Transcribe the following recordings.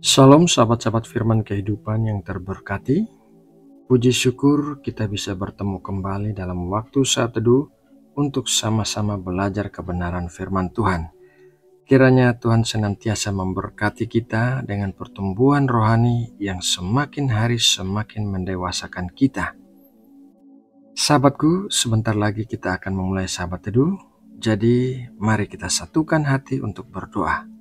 Salam sahabat-sahabat firman kehidupan yang terberkati. Puji syukur kita bisa bertemu kembali dalam waktu saat teduh untuk sama-sama belajar kebenaran firman Tuhan. Kiranya Tuhan senantiasa memberkati kita dengan pertumbuhan rohani yang semakin hari semakin mendewasakan kita. Sahabatku, sebentar lagi kita akan memulai sahabat teduh. Jadi mari kita satukan hati untuk berdoa.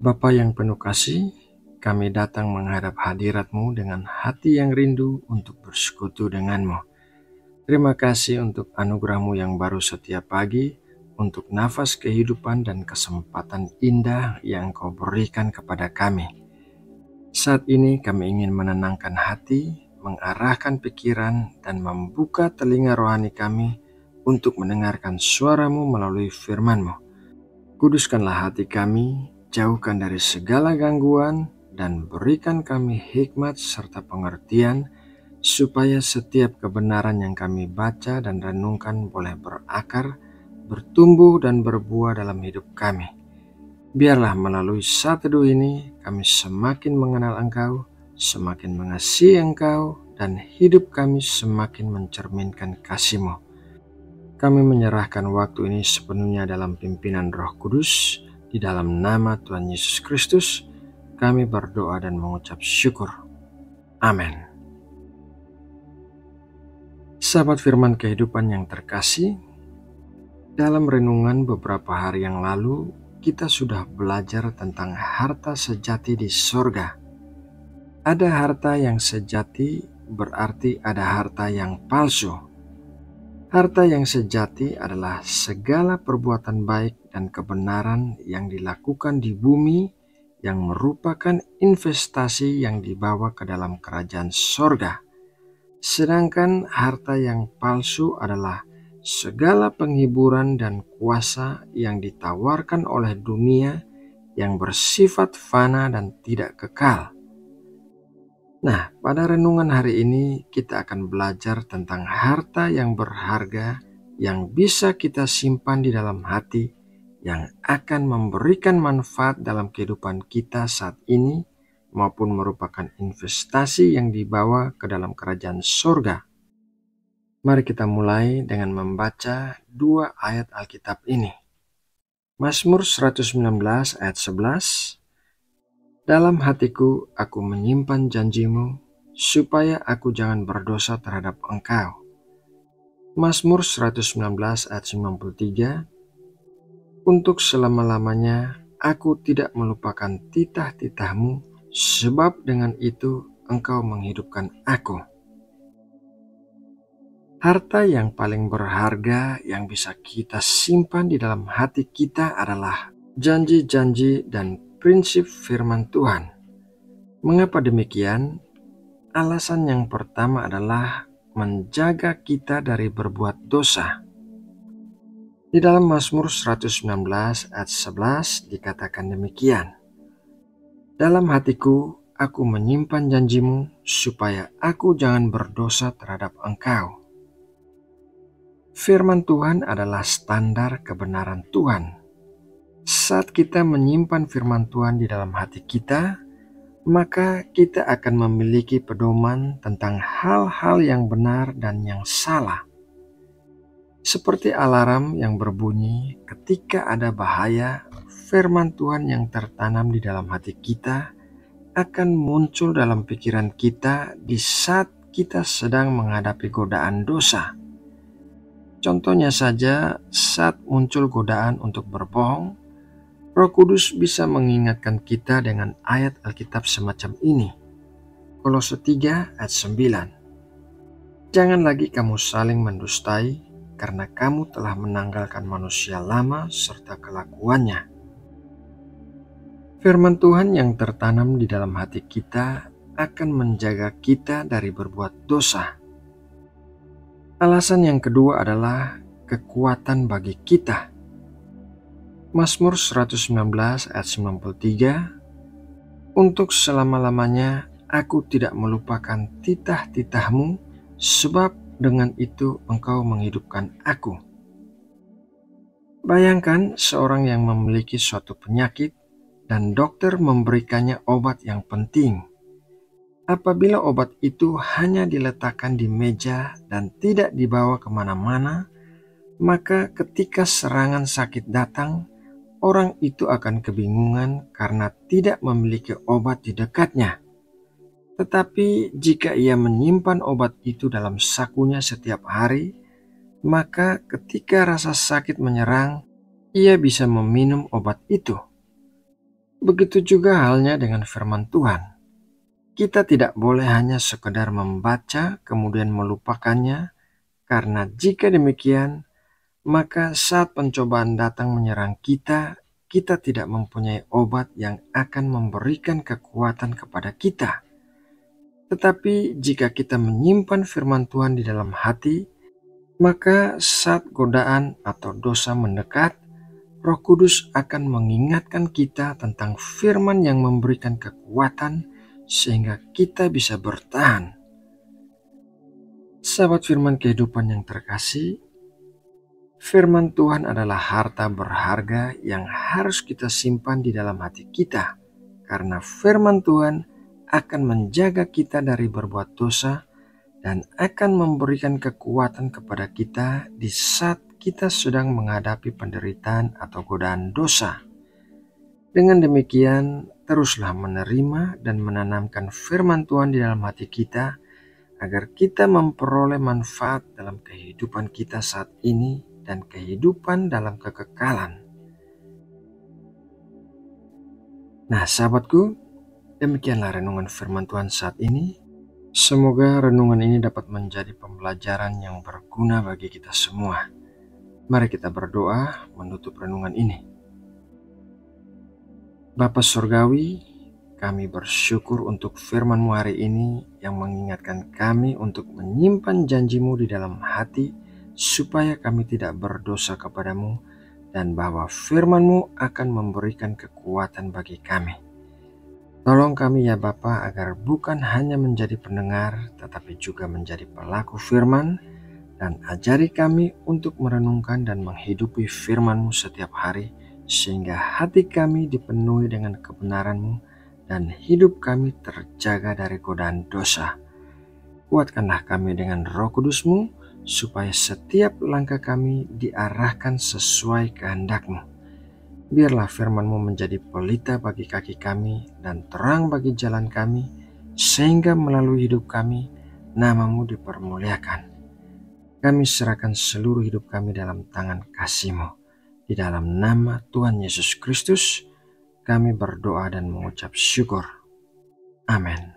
Bapa yang penuh kasih, kami datang menghadap hadirat-Mu dengan hati yang rindu untuk bersekutu dengan-Mu. Terima kasih untuk anugerah-Mu yang baru setiap pagi, untuk nafas kehidupan dan kesempatan indah yang Kau berikan kepada kami. Saat ini kami ingin menenangkan hati, mengarahkan pikiran, dan membuka telinga rohani kami untuk mendengarkan suara-Mu melalui firman-Mu. Kuduskanlah hati kami, jauhkan dari segala gangguan, dan berikan kami hikmat serta pengertian, supaya setiap kebenaran yang kami baca dan renungkan boleh berakar, bertumbuh dan berbuah dalam hidup kami. Biarlah melalui saat teduh ini kami semakin mengenal Engkau, semakin mengasihi Engkau, dan hidup kami semakin mencerminkan kasih-Mu. Kami menyerahkan waktu ini sepenuhnya dalam pimpinan Roh Kudus. Di dalam nama Tuhan Yesus Kristus, kami berdoa dan mengucap syukur. Amin. Sahabat firman kehidupan yang terkasih, dalam renungan beberapa hari yang lalu, kita sudah belajar tentang harta sejati di sorga. Ada harta yang sejati berarti ada harta yang palsu. Harta yang sejati adalah segala perbuatan baik dan kebenaran yang dilakukan di bumi yang merupakan investasi yang dibawa ke dalam kerajaan sorga. Sedangkan harta yang palsu adalah segala penghiburan dan kuasa yang ditawarkan oleh dunia yang bersifat fana dan tidak kekal. Nah, pada renungan hari ini kita akan belajar tentang harta yang berharga yang bisa kita simpan di dalam hati, yang akan memberikan manfaat dalam kehidupan kita saat ini maupun merupakan investasi yang dibawa ke dalam kerajaan surga. Mari kita mulai dengan membaca dua ayat Alkitab ini. Mazmur 119 ayat 11. Dalam hatiku aku menyimpan janji-Mu, supaya aku jangan berdosa terhadap Engkau. Mazmur 119 ayat 93. Untuk selama-lamanya aku tidak melupakan titah-titah-Mu, sebab dengan itu Engkau menghidupkan aku. Harta yang paling berharga yang bisa kita simpan di dalam hati kita adalah janji-janji dan prinsip firman Tuhan. Mengapa demikian? Alasan yang pertama adalah menjaga kita dari berbuat dosa. Di dalam Mazmur 119 ayat 11 dikatakan demikian. Dalam hatiku aku menyimpan janji-Mu, supaya aku jangan berdosa terhadap Engkau. Firman Tuhan adalah standar kebenaran Tuhan. Saat kita menyimpan firman Tuhan di dalam hati kita, maka kita akan memiliki pedoman tentang hal-hal yang benar dan yang salah. Seperti alarm yang berbunyi ketika ada bahaya, firman Tuhan yang tertanam di dalam hati kita akan muncul dalam pikiran kita di saat kita sedang menghadapi godaan dosa. Contohnya saja, saat muncul godaan untuk berbohong, Roh Kudus bisa mengingatkan kita dengan ayat Alkitab semacam ini. Kolose 3 ayat 9. Jangan lagi kamu saling mendustai, karena kamu telah menanggalkan manusia lama serta kelakuannya. Firman Tuhan yang tertanam di dalam hati kita akan menjaga kita dari berbuat dosa. Alasan yang kedua adalah kekuatan bagi kita. Mazmur 119 ayat 93. Untuk selama-lamanya aku tidak melupakan titah-titah-Mu, sebab dengan itu Engkau menghidupkan aku. Bayangkan seorang yang memiliki suatu penyakit dan dokter memberikannya obat yang penting. Apabila obat itu hanya diletakkan di meja dan tidak dibawa kemana-mana, maka ketika serangan sakit datang, orang itu akan kebingungan karena tidak memiliki obat di dekatnya. Tetapi jika ia menyimpan obat itu dalam sakunya setiap hari, maka ketika rasa sakit menyerang, ia bisa meminum obat itu. Begitu juga halnya dengan firman Tuhan. Kita tidak boleh hanya sekedar membaca kemudian melupakannya, karena jika demikian, maka saat pencobaan datang menyerang kita, kita tidak mempunyai obat yang akan memberikan kekuatan kepada kita. Tetapi jika kita menyimpan firman Tuhan di dalam hati, maka saat godaan atau dosa mendekat, Roh Kudus akan mengingatkan kita tentang firman yang memberikan kekuatan sehingga kita bisa bertahan. Sahabat firman kehidupan yang terkasih, firman Tuhan adalah harta berharga yang harus kita simpan di dalam hati kita, karena firman Tuhan akan menjaga kita dari berbuat dosa dan akan memberikan kekuatan kepada kita di saat kita sedang menghadapi penderitaan atau godaan dosa. Dengan demikian, teruslah menerima dan menanamkan firman Tuhan di dalam hati kita agar kita memperoleh manfaat dalam kehidupan kita saat ini dan kehidupan dalam kekekalan. Nah, sahabatku, demikianlah renungan firman Tuhan saat ini. Semoga renungan ini dapat menjadi pembelajaran yang berguna bagi kita semua. Mari kita berdoa menutup renungan ini. Bapa Surgawi, kami bersyukur untuk firman-Mu hari ini yang mengingatkan kami untuk menyimpan janji-Mu di dalam hati supaya kami tidak berdosa kepadamu dan bahwa firman-Mu akan memberikan kekuatan bagi kami. Tolong kami ya Bapa agar bukan hanya menjadi pendengar tetapi juga menjadi pelaku firman, dan ajari kami untuk merenungkan dan menghidupi firman-Mu setiap hari sehingga hati kami dipenuhi dengan kebenaran-Mu dan hidup kami terjaga dari godaan dosa. Kuatkanlah kami dengan Roh Kudus-Mu supaya setiap langkah kami diarahkan sesuai kehendak-Mu. Biarlah firman-Mu menjadi pelita bagi kaki kami dan terang bagi jalan kami, sehingga melalui hidup kami, nama-Mu dipermuliakan. Kami serahkan seluruh hidup kami dalam tangan kasih-Mu. Di dalam nama Tuhan Yesus Kristus, kami berdoa dan mengucap syukur. Amin.